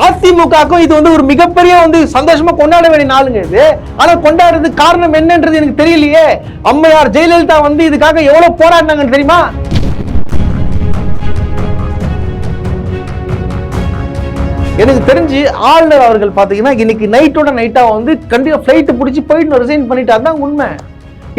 அதிமுகக்கும் இது வந்து ஒரு மிகப்பெரிய வந்து சந்தோஷமா கொண்டாட வேண்டிய நாளுங்க இது. ஆனா கொண்டாடுறதுக்கு காரணம் என்னன்றது எனக்கு தெரியலையே. அம்மையார் ஜெயலலிதா வந்து இதுக்காக எவ்வளவு போராடினாங்கன்னு தெரியுமா? எனக்கு தெரிஞ்சு ஆளுநர் அவர்கள் பாத்தீங்கன்னா இன்னைக்கு நைட்டோட நைட்டா வந்து கண்டிப்பா பிளைட் பிடிச்சி போயிட்டு ரிசைன் பண்ணிட்டாரு தான் உண்மை.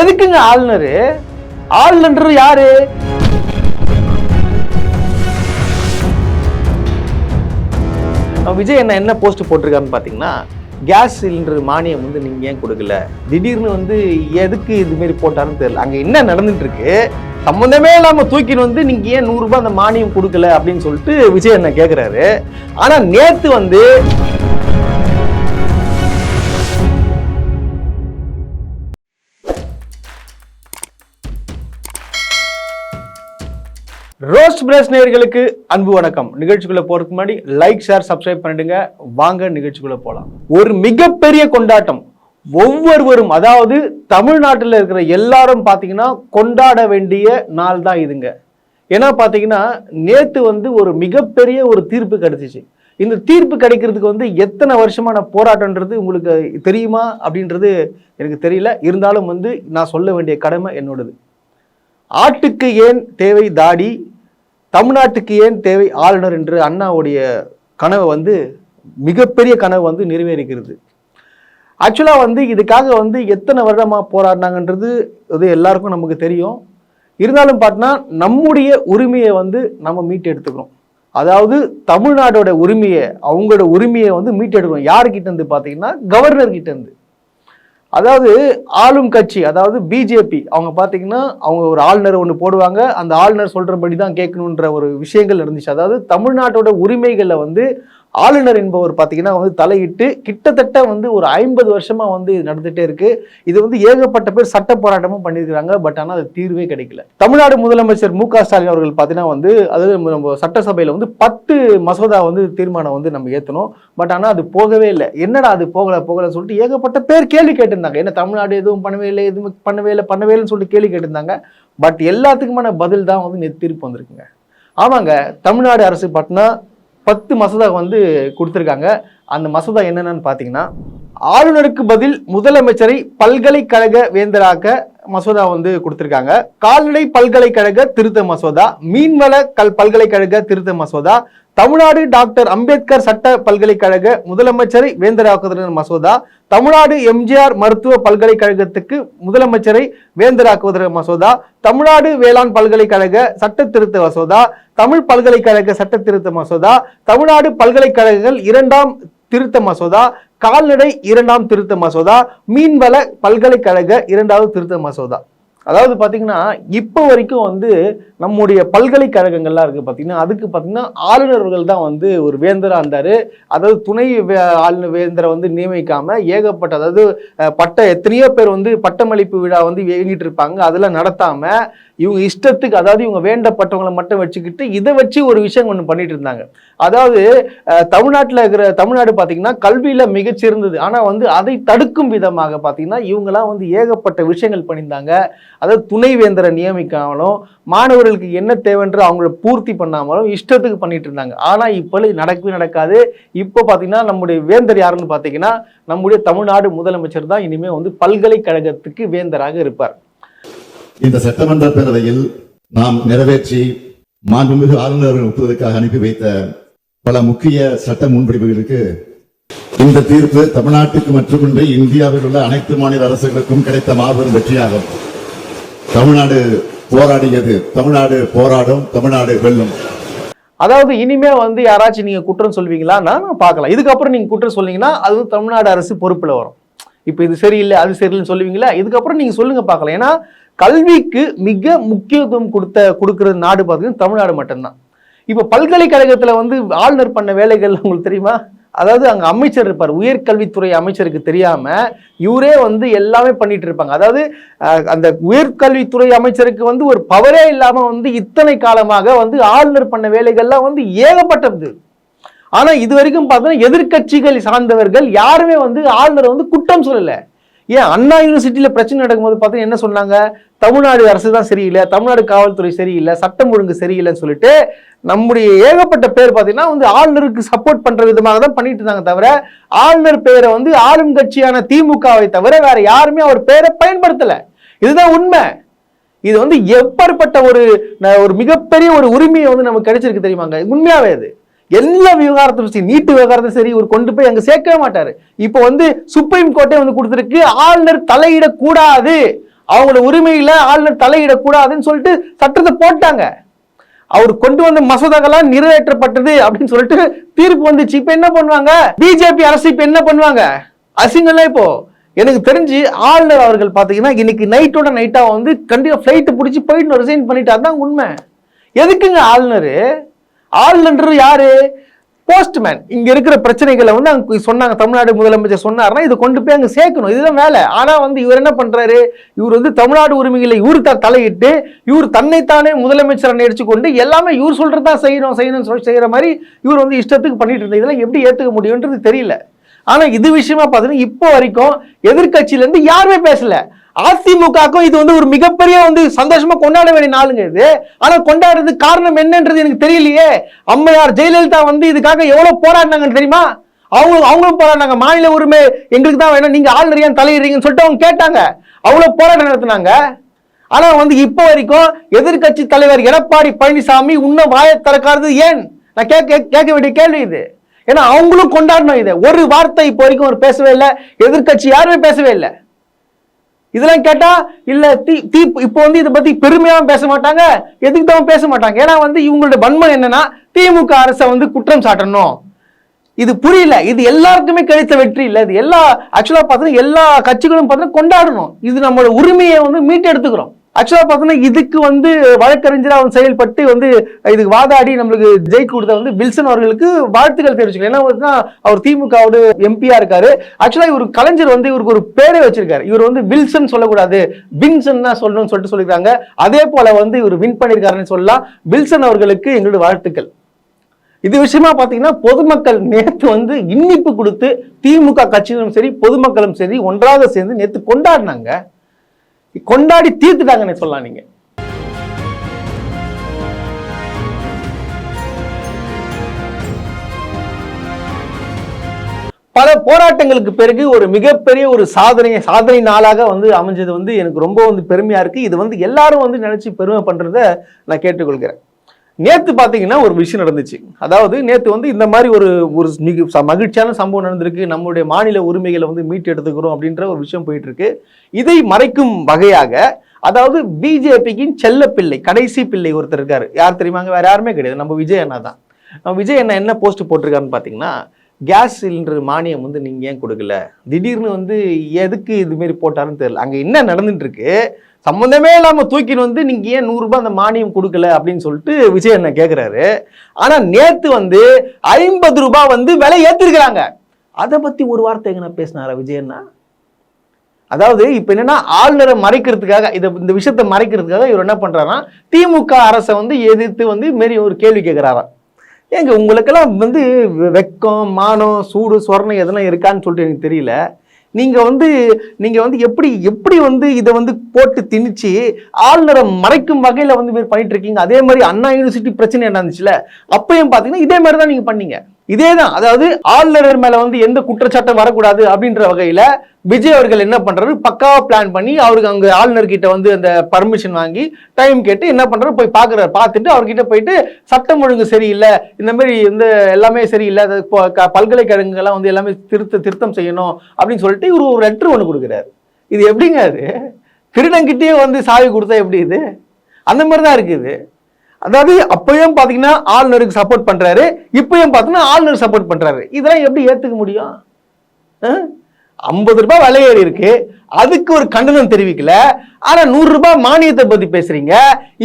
எதுக்குங்க ஆளுநர்? ஆளுநர் யாரு? விஜய் என்ன போஸ்ட் போட்டிருக்காருன்னு பாத்தீங்கன்னா, கேஸ் சிலிண்டர் மானியம் வந்து நீங்க ஏன் கொடுக்கல, திடீர்னு வந்து எதுக்கு இது மாதிரி போட்டாருன்னு தெரியல. அங்க என்ன நடந்துட்டு இருக்கு, சம்பந்தமே இல்லாம தூக்கின்னு வந்து நீங்க ஏன் 100 ரூபாய் அந்த மானியம் கொடுக்கல அப்படின்னு சொல்லிட்டு விஜய் என்ன கேக்குறாரு. ஆனா நேத்து வந்து ரோஸ்ட் பிரஸ் நேயர்களுக்கு அன்பு வணக்கம். நிகழ்ச்சிக்குள்ள போறதுக்கு முன்னாடி லைக், ஷேர், சப்ஸ்கிரைப் பண்ணிடுங்க. வாங்க நிகழ்ச்சிக்குள்ள போலாம். ஒரு மிகப்பெரிய கொண்டாட்டம் ஒவ்வொருவரும், அதாவது தமிழ்நாட்டில் இருக்கிற எல்லாரும் பாத்தீங்கன்னா கொண்டாட வேண்டிய நாள் தான் இதுங்க. ஏன்னா பாத்தீங்கன்னா நேத்து வந்து ஒரு மிகப்பெரிய ஒரு தீர்ப்பு கிடைச்சிச்சு. இந்த தீர்ப்பு கிடைக்கிறதுக்கு வந்து எத்தனை வருஷமான போராட்டம்ன்றது உங்களுக்கு தெரியுமா அப்படின்றது எனக்கு தெரியல. இருந்தாலும் வந்து நான் சொல்ல வேண்டிய கடமை என்னோடது. ஆட்டுக்கு ஏன் தேவை தாடி, தமிழ்நாட்டுக்கு ஏன் தேவை ஆளுநர் என்று அண்ணாவுடைய கனவை வந்து மிகப்பெரிய கனவு வந்து நிறைவேறிக்கிறது. ஆக்சுவலா வந்து இதுக்காக வந்து எத்தனை வருடமா போராடினாங்கன்றது அது எல்லாருக்கும் நமக்கு தெரியும். இருந்தாலும் பார்த்தீங்கன்னா நம்முடைய உரிமையை வந்து நம்ம மீட்டு எடுத்துக்கிறோம். அதாவது தமிழ்நாடோட உரிமையை, அவங்களோட உரிமையை வந்து மீட்டு எடுக்கிறோம். யாருக்கிட்ட இருந்து பார்த்தீங்கன்னா கவர்னர் கிட்ட இருந்து. அதாவது ஆளும் கட்சி, அதாவது பிஜேபி, அவங்க பார்த்தீங்கன்னா அவங்க ஒரு ஆளுநர் ஒன்று போடுவாங்க, அந்த ஆளுநர் சொல்றபடி தான் கேட்கணுன்ற ஒரு விஷயங்கள் இருந்துச்சு. அதாவது தமிழ்நாட்டோட உரிமைகளை வந்து ஆளுநர் என்பவர் பார்த்தீங்கன்னா வந்து தலையிட்டு கிட்டத்தட்ட வந்து ஒரு 50 வருஷமா வந்து இது நடந்துட்டே இருக்கு. இது வந்து ஏகப்பட்ட பேர் சட்ட போராட்டமும் பண்ணியிருக்கிறாங்க. பட் ஆனால் அது தீர்வே கிடைக்கல. தமிழ்நாடு முதலமைச்சர் மு க ஸ்டாலின் அவர்கள் பார்த்தீங்கன்னா வந்து அதாவது நம்ம சட்டசபையில் வந்து 10 மசோதா வந்து தீர்மானம் வந்து நம்ம ஏற்றணும். பட் ஆனால் அது போகவே இல்லை. என்னடா அது போகல சொல்லிட்டு ஏகப்பட்ட பேர் கேள்வி கேட்டிருந்தாங்க. என்ன தமிழ்நாடு எதுவும் பண்ணவே இல்லை, எதுவும் பண்ணவே இல்லைன்னு சொல்லிட்டு கேள்வி கேட்டிருந்தாங்க. பட் எல்லாத்துக்குமான பதில் தான் வந்து தீர்ப்பு வந்திருக்குங்க. ஆமாங்க, தமிழ்நாடு அரசு பார்த்தீங்கன்னா 10 மசோதா வந்து கொடுத்துருக்காங்க. அந்த மசோதா என்னென்னு பார்த்தீங்கன்னா, ஆளுநருக்கு பதில் முதலமைச்சரை பல்கலைக்கழக வேந்தராக்க மசோதா வந்து கொடுத்துருக்காங்க. கால்நடை பல்கலைக்கழக திருத்த மசோதா, மீன்வள பல்கலைக்கழக திருத்த மசோதா, தமிழ்நாடு டாக்டர் அம்பேத்கர் சட்ட பல்கலைக்கழக முதலமைச்சரை வேந்தராக்குவதற்கான மசோதா, தமிழ்நாடு எம்ஜிஆர் மருத்துவ பல்கலைக்கழகத்துக்கு முதலமைச்சரை வேந்தராக்குவதற்கான மசோதா, தமிழ்நாடு வேளாண் பல்கலைக்கழக சட்ட திருத்த மசோதா, தமிழ் பல்கலைக்கழக சட்ட திருத்த மசோதா, தமிழ்நாடு பல்கலைக்கழகங்கள் 2ஆம் திருத்த மசோதா, கால்நடை 2ஆம் திருத்த மசோதா, மீன்வள பல்கலைக்கழக 2வது திருத்த மசோதா. அதாவது பார்த்தீங்கன்னா இப்போ வரைக்கும் வந்து நம்முடைய பல்கலைக்கழகங்கள்லாம் இருக்குது பார்த்தீங்கன்னா, அதுக்கு பார்த்தீங்கன்னா ஆளுநர்கள் தான் வந்து ஒரு வேந்தராக இருந்தார். அதாவது துணை ஆளுநர் வேந்தரை வந்து நியமிக்காமல் ஏகப்பட்ட, அதாவது எத்தனையோ பேர் வந்து பட்டமளிப்பு விழா வந்து இயங்கிட்டு இருப்பாங்க. அதெல்லாம் நடத்தாமல் இவங்க இஷ்டத்துக்கு, அதாவது இவங்க வேண்டப்பட்டவங்களை மட்டும் வச்சுக்கிட்டு இதை வச்சு ஒரு விஷயம் ஒன்று பண்ணிட்டு இருந்தாங்க. அதாவது தமிழ்நாடு பார்த்தீங்கன்னா கல்வியில் மிகச்சிறந்தது. ஆனால் வந்து அதை தடுக்கும் விதமாக பார்த்தீங்கன்னா இவங்கெல்லாம் வந்து ஏகப்பட்ட விஷயங்கள் பண்ணியிருந்தாங்க. அதாவது துணைவேந்தரை நியமிக்காமலும் மாணவர்களுக்கு என்ன தேவைன்ற அவங்கள பூர்த்தி பண்ணாமலும் இஷ்டத்துக்கு பண்ணிட்டு இருந்தாங்க. ஆனா இப்போ நடக்கவே நடக்காது. இப்போ பாத்தீங்கன்னா நம்முடைய வேந்தர் யாருன்னு பாத்தீங்கன்னா நம்முடைய தமிழ்நாடு முதலமைச்சர் தான் இனிமே வந்து பல்கலைக்கழகத்துக்கு வேந்தராக இருப்பார். இந்த சட்டமன்ற பேரவையில் நாம் நிறைவேற்றி மாண்புமிகு ஆளுநர்கள் ஒப்புவதற்காக அனுப்பி வைத்த பல முக்கிய சட்ட முன்வடிவுகளுக்கு இந்த தீர்ப்பு தமிழ்நாட்டுக்கு மட்டுமின்றி இந்தியாவில் உள்ள அனைத்து மாநில அரசுகளுக்கும் கிடைத்த மாபெரும் வெற்றியாகும். தமிழ்நாடு போராடியது, தமிழ்நாடு போராடும், தமிழ்நாடு வெல்லும். அதாவது இனிமே வந்து யாராச்சும் நீங்க குற்றம் சொல்வீங்களா, நான் பார்க்கலாம். இதுக்கப்புறம் நீங்க குற்றம் சொன்னீங்கன்னா அது தமிழ்நாடு அரசு பொறுப்புல வரும். இப்போ இது சரியில்லை அது சரியில்லைன்னு சொல்லுவீங்களா, இதுக்கப்புறம் நீங்க சொல்லுங்க பார்க்கலாம். ஏன்னா கல்விக்கு மிக முக்கியத்துவம் கொடுக்கிற நாடு பார்த்தீங்கன்னா தமிழ்நாடு மட்டும்தான். இப்போ பல்கலைக்கழகத்துல வந்து ஆளுநர் பண்ண வேலைகள் உங்களுக்கு தெரியுமா? அதாவது அங்க அமைச்சர் இருப்பார், உயர்கல்வித்துறை அமைச்சருக்கு தெரியாம இவரே வந்து எல்லாமே பண்ணிட்டு இருப்பாங்க. அதாவது அந்த உயர்கல்வித்துறை அமைச்சருக்கு வந்து ஒரு பவரே இல்லாம வந்து இத்தனை காலமாக வந்து ஆளுநர் பண்ண வேலைகள்லாம் வந்து ஏகப்பட்டது. ஆனா இது வரைக்கும் பார்த்தோன்னா எதிர்கட்சிகள் சார்ந்தவர்கள் யாருமே வந்து ஆளுநரை வந்து குற்றம் சொல்லல. ஏன் அண்ணா யூனிவர்சிட்டியில பிரச்சனை நடக்கும்போது பார்த்தீங்கன்னா என்ன சொன்னாங்க, தமிழ்நாடு அரசு தான் சரியில்லை, தமிழ்நாடு காவல்துறை சரியில்லை, சட்டம் ஒழுங்கு சரியில்லைன்னு சொல்லிட்டு நம்முடைய ஏகப்பட்ட பேர் பார்த்தீங்கன்னா வந்து ஆளுநருக்கு சப்போர்ட் பண்ற விதமாக தான் பண்ணிட்டு இருந்தாங்க. தவிர ஆளுநர் பேரை வந்து ஆளும் கட்சியான திமுகவை தவிர வேற யாருமே அவர் பேரை பயன்படுத்தல. இதுதான் உண்மை. இது வந்து எப்பேற்பட்ட ஒரு மிகப்பெரிய ஒரு உரிமையை வந்து நமக்கு கிடைச்சிருக்கு தெரியுமாங்க. உண்மையாவே அது எல்லா விவகாரத்தையும் நீட்டு விவகாரத்தையும் சரி இவர் கொண்டு போய் அங்க சேர்க்கவே மாட்டாரு. இப்போ வந்து சுப்ரீம் கோர்ட்டே வந்து கொடுத்திருக்கு, ஆளுநர் தலையிடக்கூடாது, அவங்களோட உரிமையில ஆளுநர் தலையிடக்கூடாதுன்னு சொல்லிட்டு சட்டத்தை போட்டாங்க. அவர் கொண்டு வந்த மசோதாக்கெல்லாம் நிறைவேற்றப்பட்டது அப்படின்னு சொல்லிட்டு தீர்ப்பு வந்துச்சு. இப்ப என்ன பண்ணுவாங்க பிஜேபி அரசு? இப்ப என்ன பண்ணுவாங்க? அசிங்கம்லாம் இப்போ எனக்கு தெரிஞ்சு ஆளுநர் அவர்கள் பாத்தீங்கன்னா இன்னைக்கு நைட்டோட நைட்டா வந்து கண்டிப்பா பிளைட் பிடிச்சி போயிட்டு ரிசைன் பண்ணிட்டு, அதான் உண்மை. எதுக்குங்க ஆளுநர்? ஆளுநர் யாரு? போஸ்ட்மேன். இங்க இருக்கிற பிரச்சனைகளை வந்து அங்க சொன்னாங்க, தமிழ்நாடு முதலமைச்சர் சொன்னார்னா இதை கொண்டு போய் அங்க சேர்க்கணும், இதுதான் வேலை. ஆனா வந்து இவர் என்ன பண்றாரு, இவர் வந்து தமிழ்நாடு உரிமைகளை இவரு தலையிட்டு இவர் தன்னைத்தானே முதலமைச்சர் நினைச்சு கொண்டு எல்லாமே இவர் சொல்றதா செய்யணும்னு சொல்லி செய்யற மாதிரி இவர் வந்து இஷ்டத்துக்கு பண்ணிட்டு இருந்தா இதெல்லாம் எப்படி ஏத்துக்க முடியும்ன்றது தெரியல. ஆனா இது விஷயமா பாத்தீங்கன்னா இப்போ வரைக்கும் எதிர்கட்சியில இருந்து யாருமே பேசல. அதிமுகக்கும் இது வந்து ஒரு மிகப்பெரிய வந்து சந்தோஷமா கொண்டாட வேண்டிய நாளுங்க இது. ஆனா கொண்டாடுறதுக்கு காரணம் என்னன்றது எனக்கு தெரியலையே. அம்மையார் ஜெயலலிதா வந்து இதுக்காக எவ்வளவு போராடினாங்கன்னு தெரியுமா? அவங்களும் போராடினாங்க. மாநில உரிமை எங்களுக்கு தான் வேணும், நீங்க ஆளுநர் ஏன் தலையிடுறீங்கன்னு சொல்லிட்டு அவங்க கேட்டாங்க. அவ்வளவு போராட்டம் நடத்தினாங்க. ஆனா வந்து இப்போ வரைக்கும் எதிர்கட்சி தலைவர் எடப்பாடி பழனிசாமி இன்னும் வாயை திறக்காதது ஏன்? நான் கேட்க வேண்டிய கேள்வி இது. ஏன்னா அவங்களும் கொண்டாடணும் இதை. ஒரு வார்த்தை இப்போ வரைக்கும் அவர் பேசவே இல்லை, எதிர்கட்சி யாருமே பேசவே இல்லை. இதெல்லாம் கேட்டா இல்ல இப்போ வந்து இதை பத்தி பெருமையாவும் பேச மாட்டாங்க, எதுக்கு தான் பேச மாட்டாங்க. ஏன்னா வந்து இவங்களுடைய வன்மம் என்னன்னா திமுக அரசை வந்து குற்றம் சாட்டணும். இது புரியல. இது எல்லாருக்குமே கிடைத்த வெற்றி இல்ல. இது ஆக்சுவலா பார்த்தீங்கன்னா எல்லா கட்சிகளும் பார்த்தீங்கன்னா கொண்டாடணும். இது நம்மளோட உரிமையை வந்து மீட்டெடுத்துக்கிறோம். ஆக்சுவலா பார்த்தீங்கன்னா இதுக்கு வந்து வழக்கறிஞராக வந்து செயல்பட்டு வந்து இதுக்கு வாதாடி நம்மளுக்கு ஜெயிக்க கொடுத்த வந்து வில்சன் அவர்களுக்கு வாழ்த்துக்கள் தெரிவிச்சுக்கலாம். ஏன்னா அவர் திமுகவோட எம்பியா இருக்காரு. ஆக்சுவலா இவர் கலைஞர் வந்து இவருக்கு ஒரு பேரே வச்சிருக்காரு. இவர் வந்து வில்சன் சொல்லக்கூடாது, வின்சன் தான் சொல்லணும்னு சொல்லிட்டு சொல்லியிருக்காங்க. அதே போல வந்து இவர் வின் பண்ணியிருக்காருன்னு சொல்லலாம். வில்சன் அவர்களுக்கு எங்களுடைய வாழ்த்துக்கள். இது விஷயமா பாத்தீங்கன்னா பொதுமக்கள் நேற்று வந்து இன்னிப்பு கொடுத்து திமுக கட்சியிலும் சரி பொதுமக்களும் சரி ஒன்றாக சேர்ந்து நேற்று கொண்டாடினாங்க. கொண்டாடி தீர்த்துட்டாங்கன்னு சொல்லலாம். நீங்க பல போராட்டங்களுக்கு பிறகு ஒரு மிகப்பெரிய ஒரு சாதனை நாளாக வந்து அமைஞ்சது வந்து எனக்கு ரொம்ப வந்து பெருமையா இருக்கு. இது வந்து எல்லாரும் வந்து நினைச்சு பெருமை பண்றத நான் கேட்டுக்கொள்கிறேன். நேத்து பாத்தீங்கன்னா ஒரு விஷயம் நடந்துச்சு. அதாவது நேத்து வந்து இந்த மாதிரி ஒரு மகிழ்ச்சியான சம்பவம் நடந்திருக்கு. நம்மளுடைய மாநில உரிமைகளை வந்து மீட்டு எடுத்துக்கிறோம் அப்படின்ற ஒரு விஷயம் போயிட்டு இருக்கு. இதை மறைக்கும் வகையாக அதாவது பிஜேபியின் செல்ல பிள்ளை, கடைசி பிள்ளை ஒருத்தர் இருக்காரு. யார் தெரியுமாங்க? வேற யாருமே கிடையாது, நம்ம விஜய் அண்ணா தான். விஜய் அண்ணா என்ன போஸ்ட் போட்டிருக்காருன்னு பாத்தீங்கன்னா, கேஸ் சிலிண்டர் மானியம் வந்து நீங்க ஏன் கொடுக்கல, திடீர்னு வந்து எதுக்கு இது மாதிரி போட்டாருன்னு தெரியல. அங்க என்ன நடந்துட்டு இருக்கு, சம்பந்தமே இல்லாம தூக்கின்னு வந்து நீங்க ஏன் 100 ரூபாய் அந்த மானியம் கொடுக்கல அப்படின்னு சொல்லிட்டு விஜய் அண்ணா கேட்கிறாரு. ஆனா நேத்து வந்து 50 ரூபாய் வந்து விலை ஏத்திருக்கிறாங்க. அதை பத்தி ஒரு வார்த்தை எங்க பேசினாரா விஜய் அண்ணா? அதாவது இப்ப என்னன்னா ஆளுநரை மறைக்கிறதுக்காக இந்த விஷயத்தை மறைக்கிறதுக்காக இவர் என்ன பண்றாருன்னா திமுக அரசை வந்து எதிர்த்து வந்து மாரி ஒரு கேள்வி கேட்கிறாராம். ஏங்க உங்களுக்கெல்லாம் வந்து வெக்கம், மானம், சூடு, சொரணை எதெல்லாம் இருக்கான்னு சொல்லிட்டு எனக்கு தெரியல. நீங்க வந்து எப்படி வந்து இதை வந்து போட்டு திணிச்சு ஆளுநரை மறைக்கும் வகையில வந்து பண்ணிட்டு இருக்கீங்க. அதே மாதிரி அண்ணா யூனிவர்சிட்டி பிரச்சனை என்ன இருந்துச்சுல, அப்பயும் பாத்தீங்கன்னா இதே மாதிரி தான் நீங்க பண்ணீங்க. இதேதான், அதாவது ஆளுநர் மேல வந்து எந்த குற்றச்சாட்டம் வரக்கூடாது அப்படின்ற வகையில விஜய் அவர்கள் என்ன பண்றாரு, பக்காவா பிளான் பண்ணி அவருக்கு அங்க ஆளுநர் கிட்ட வந்து அந்த பர்மிஷன் வாங்கி டைம் கேட்டு என்ன பண்றாரு, போய் பாக்குறாரு. பார்த்துட்டு அவர்கிட்ட போயிட்டு சட்டம் ஒழுங்கு சரியில்லை, இந்த மாதிரி இந்த எல்லாமே சரியில்லை, பல்கலைக்கழகங்கள்லாம் வந்து எல்லாமே திருத்தம் செய்யணும் அப்படின்னு சொல்லிட்டு இவரு ஒரு லெட்டர் ஒன்று கொடுக்குறாரு. இது எப்படிங்க? அது திருடங்கிட்டே வந்து சாவி கொடுத்தா எப்படி? இது அந்த மாதிரிதான் இருக்குது. அதாவது அப்பயும் பாத்தீங்கன்னா ஆளுநருக்கு சப்போர்ட் பண்றாரு, இப்பயும் பாத்தீங்கன்னா ஆளுநர் சப்போர்ட் பண்றாரு. இதெல்லாம் எப்படி ஏத்துக்க முடியும்? 50 ரூபாய் விலை ஏறி இருக்கு, அதுக்கு ஒரு கண்டனம் தெரிவிக்கல. ஆனா 100 ரூபாய் மானியத்தை பத்தி பேசுறீங்க.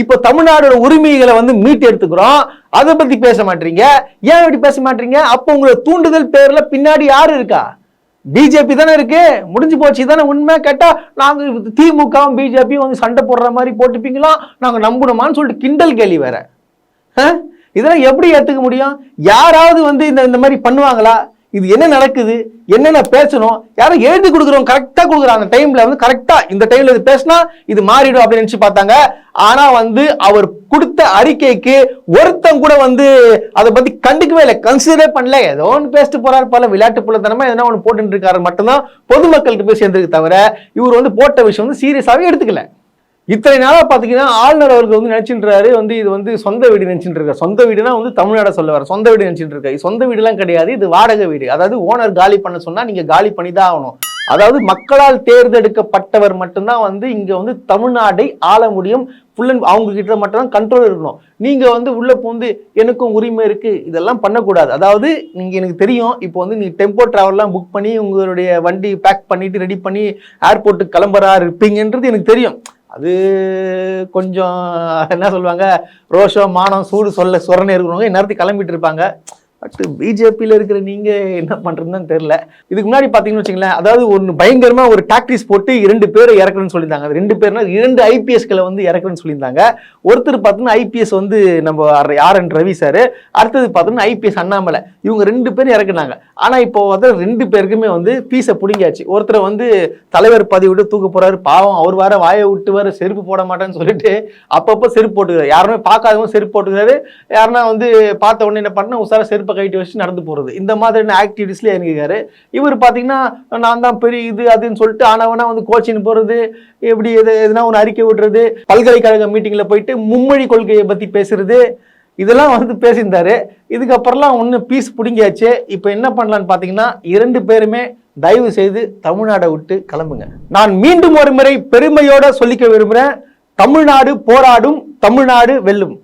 இப்ப தமிழ்நாடோட உரிமைகளை வந்து மீட்டு எடுத்துக்கிறோம், அதை பத்தி பேச மாட்டீங்க. ஏன் இப்படி பேச மாட்டீங்க? அப்ப உங்களோட தூண்டுதல் பேர்ல பின்னாடி யாரு இருக்கா? பிஜேபி தானே இருக்கு. முடிஞ்சு போச்சு தானே உண்மை. கேட்டா நாங்க திமுகவும் பிஜேபியும் வந்து சண்டை போடுற மாதிரி போட்டுப்பீங்களா, நாங்க நம்பணுமான்னு சொல்லிட்டு கிண்டல் கேள்வி வேற. இதெல்லாம் எப்படி ஏத்துக்க முடியும்? யாராவது வந்து இந்த மாதிரி பண்ணுவாங்களா? இது என்ன நடக்குது, என்னென்ன பேசணும், யாரும் எழுதி கொடுக்குறோம் கரெக்டா கொடுக்குறாங்க அந்த டைம்ல வந்து கரெக்டா இந்த டைம்ல இது பேசினா இது மாறிடும் அப்படின்னு நினைச்சு பார்த்தாங்க. ஆனா வந்து அவர் கொடுத்த அறிக்கைக்கு ஒருத்தன் கூட வந்து அதை பத்தி கண்டுக்கவே இல்லை, கன்சிடரே பண்ணல. ஏதோ ஒன்று பேசிட்டு போறாரு, பல விளையாட்டு புலத்தனமா எதனா ஒன்று போட்டு இருக்காரு மட்டும்தான் பொதுமக்கள்கிட்ட போய் சேர்ந்திருக்கு தவிர இவர் வந்து போட்ட விஷயம் வந்து சீரியஸாவே எடுத்துக்கல. இத்தனை நாளா பாத்தீங்கன்னா ஆளுநர் அவருக்கு வந்து நினைச்சுன்றாரு வந்து இது வந்து சொந்த வீடு நினைச்சுட்டு இருக்காரு. சொந்த வீடுனா வந்து தமிழ்நாட சொல்ல வர சொந்த வீடு நினைச்சுட்டு இருக்காரு. சொந்த வீடுலாம் கிடையாது, இது வாடகை வீடு. அதாவது ஓனர் காலி பண்ண சொன்னா நீங்க காலி பண்ணி தான் ஆகணும். அதாவது மக்களால் தேர்ந்தெடுக்கப்பட்டவர் மட்டும்தான் வந்து இங்க வந்து தமிழ்நாட்டை ஆள முடியும். ஃபுல் அண்ட் அவங்க கிட்ட மட்டும்தான் கண்ட்ரோல் இருக்கணும். நீங்க வந்து உள்ள பூந்து எனக்கும் உரிமை இருக்கு இதெல்லாம் பண்ணக்கூடாது. அதாவது நீங்க எனக்கு தெரியும் இப்போ வந்து நீ டெம்போ டிராவல்லாம் புக் பண்ணி உங்களுடைய வண்டி பேக் பண்ணிட்டு ரெடி பண்ணி ஏர்போர்ட்டுக்கு கிளம்புறா இருப்பீங்கன்றது எனக்கு தெரியும். அது கொஞ்சம் என்ன சொல்லுவாங்க, ரோஷம் மானம் சூடு சொரணை இருக்கிறவங்க இந்நேரத்துக்கு கிளம்பிட்டு இருப்பாங்க. பட் பிஜேபியில் இருக்கிற நீங்க என்ன பண்றதுன்னு தெரியல. இதுக்கு முன்னாடி பாத்தீங்கன்னு வச்சுங்களேன், அதாவது ஒன்று பயங்கரமா ஒரு டாக்டிஸ் போட்டு 2 பேரை இறக்குறேன்னு சொல்லியிருந்தாங்க. அது 2 பேர்னா 2 ஐபிஎஸ்களை வந்து இறக்குறேன்னு சொல்லியிருந்தாங்க. ஒருத்தர் பார்த்தீங்கன்னா ஐபிஎஸ் வந்து நம்ம RN ரவி சார், அடுத்தது பார்த்தோம்னா ஐபிஎஸ் அண்ணாமலை. இவங்க 2 பேரும் இறக்குனாங்க. ஆனா இப்போ வந்து 2 பேருக்குமே வந்து பீஸை பிடிங்காச்சு. ஒருத்தர் வந்து தலைவர் பதவி விட்டு தூக்க போறாரு, பாவம் அவர் வேற வாயை விட்டு வேற செருப்பு போட மாட்டேன்னு சொல்லிட்டு அப்பப்போ செருப்பு போட்டுக்கிறாரு. யாருமே பார்க்காதவங்க செருப்பு போட்டுக்கிறாரு. யாருன்னா வந்து பார்த்த உடனே என்ன பண்ணா உசார செருப்பு கைட்டு வச்சு நடந்து போறது, இந்த மாதிரியான ஆக்டிவிட்டிஸ்ல இறங்கிக்காரு. இவர் பாத்தீங்கன்னா நான் தான் பெரிய இது அதுன்னு சொல்லிட்டு ஆனவனா வந்து கோச்சிங் போறது, எப்படி எதுனா ஒன்று அறிக்கை விடுறது, பல்கலைக்கழக மீட்டிங்ல போயிட்டு மும்மொழி கொள்கையை பத்தி பேசுறது, இதெல்லாம் வந்து பேசியிருந்தாரு. இதுக்கப்புறம்லாம் ஒன்று பீஸ் பிடிங்கியாச்சு. இப்போ என்ன பண்ணலான்னு பார்த்தீங்கன்னா 2 பேருமே தயவு செய்து தமிழ்நாடை விட்டு கிளம்புங்க. நான் மீண்டும் ஒரு முறை பெருமையோட சொல்லிக்க விரும்புகிறேன், தமிழ்நாடு போராடும், தமிழ்நாடு வெல்லும்.